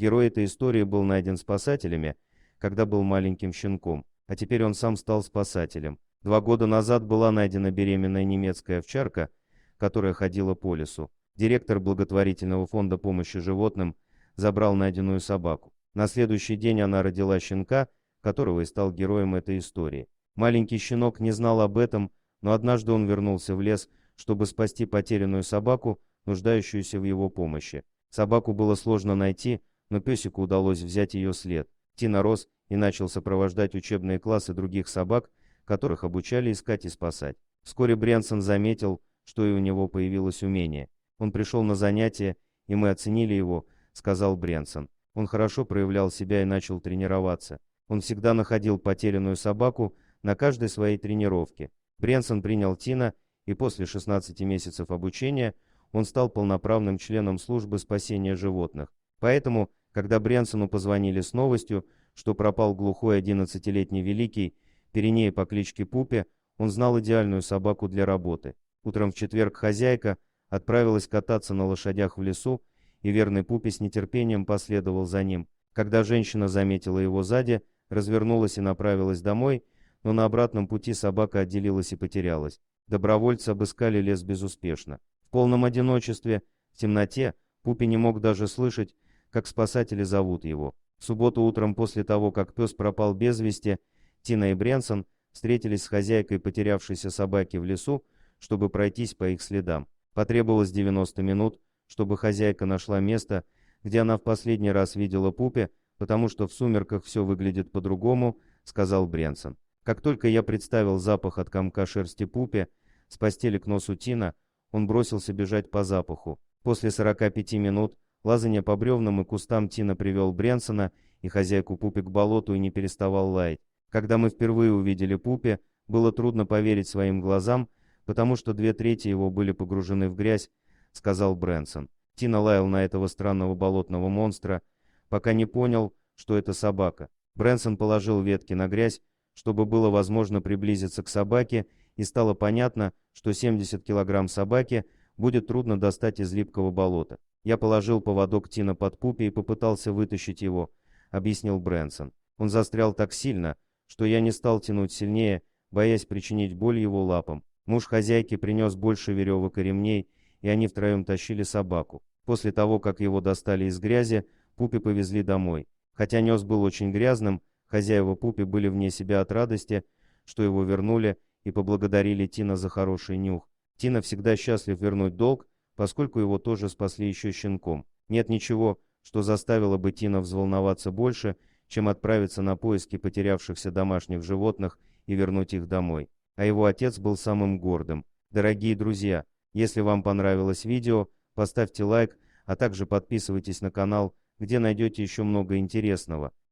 Герой этой истории был найден спасателями, когда был маленьким щенком, а теперь он сам стал спасателем. 2 года назад была найдена беременная немецкая овчарка, которая ходила по лесу. Директор благотворительного фонда помощи животным забрал найденную собаку. На следующий день она родила щенка, которого и стал героем этой истории. Маленький щенок не знал об этом, но однажды он вернулся в лес, чтобы спасти потерянную собаку, нуждающуюся в его помощи. Собаку было сложно найти, но песику удалось взять ее след. Тина рос и начал сопровождать учебные классы других собак, которых обучали искать и спасать. Вскоре Брянсон заметил, что и у него появилось умение. Он пришел на занятия, и мы оценили его, сказал Брянсон. Он хорошо проявлял себя и начал тренироваться. Он всегда находил потерянную собаку на каждой своей тренировке. Брянсон принял Тина, и после 16 месяцев обучения он стал полноправным членом службы спасения животных. Поэтому, когда Брянсону позвонили с новостью, что пропал глухой 11-летний Великий, Пиреней по кличке Пупе, он знал идеальную собаку для работы. Утром в четверг хозяйка отправилась кататься на лошадях в лесу, и верный Пупе с нетерпением последовал за ним. Когда женщина заметила его сзади, развернулась и направилась домой, но на обратном пути собака отделилась и потерялась. Добровольцы обыскали лес безуспешно. В полном одиночестве, в темноте, Пупе не мог даже слышать, как спасатели зовут его. В субботу утром после того, как пес пропал без вести, Тина и Брянсон встретились с хозяйкой потерявшейся собаки в лесу, чтобы пройтись по их следам. Потребовалось 90 минут, чтобы хозяйка нашла место, где она в последний раз видела Пупе, потому что в сумерках все выглядит по-другому, сказал Брянсон. Как только я представил запах от комка шерсти Пупе с постели к носу Тина, он бросился бежать по запаху. После 45 минут лазания по бревнам и кустам Тина привел Брянсона и хозяйку Пупе к болоту и не переставал лаять. Когда мы впервые увидели Пупе, было трудно поверить своим глазам, потому что 2/3 его были погружены в грязь, сказал Брянсон. Тина лаял на этого странного болотного монстра, пока не понял, что это собака. Брянсон положил ветки на грязь, чтобы было возможно приблизиться к собаке, и стало понятно, что 70 килограмм собаки будет трудно достать из липкого болота. Я положил поводок Тина под Пупе и попытался вытащить его, объяснил Брянсон. Он застрял так сильно, что я не стал тянуть сильнее, боясь причинить боль его лапам. Муж хозяйки принес больше веревок и ремней, и они втроем тащили собаку. После того, как его достали из грязи, Пупе повезли домой. Хотя нес был очень грязным, хозяева Пупе были вне себя от радости, что его вернули, и поблагодарили Тина за хороший нюх. Тина всегда счастлив вернуть долг, поскольку его тоже спасли еще щенком. Нет ничего, что заставило бы Тина взволноваться больше, чем отправиться на поиски потерявшихся домашних животных и вернуть их домой. А его отец был самым гордым. Дорогие друзья, если вам понравилось видео, поставьте лайк, а также подписывайтесь на канал, где найдете еще много интересного.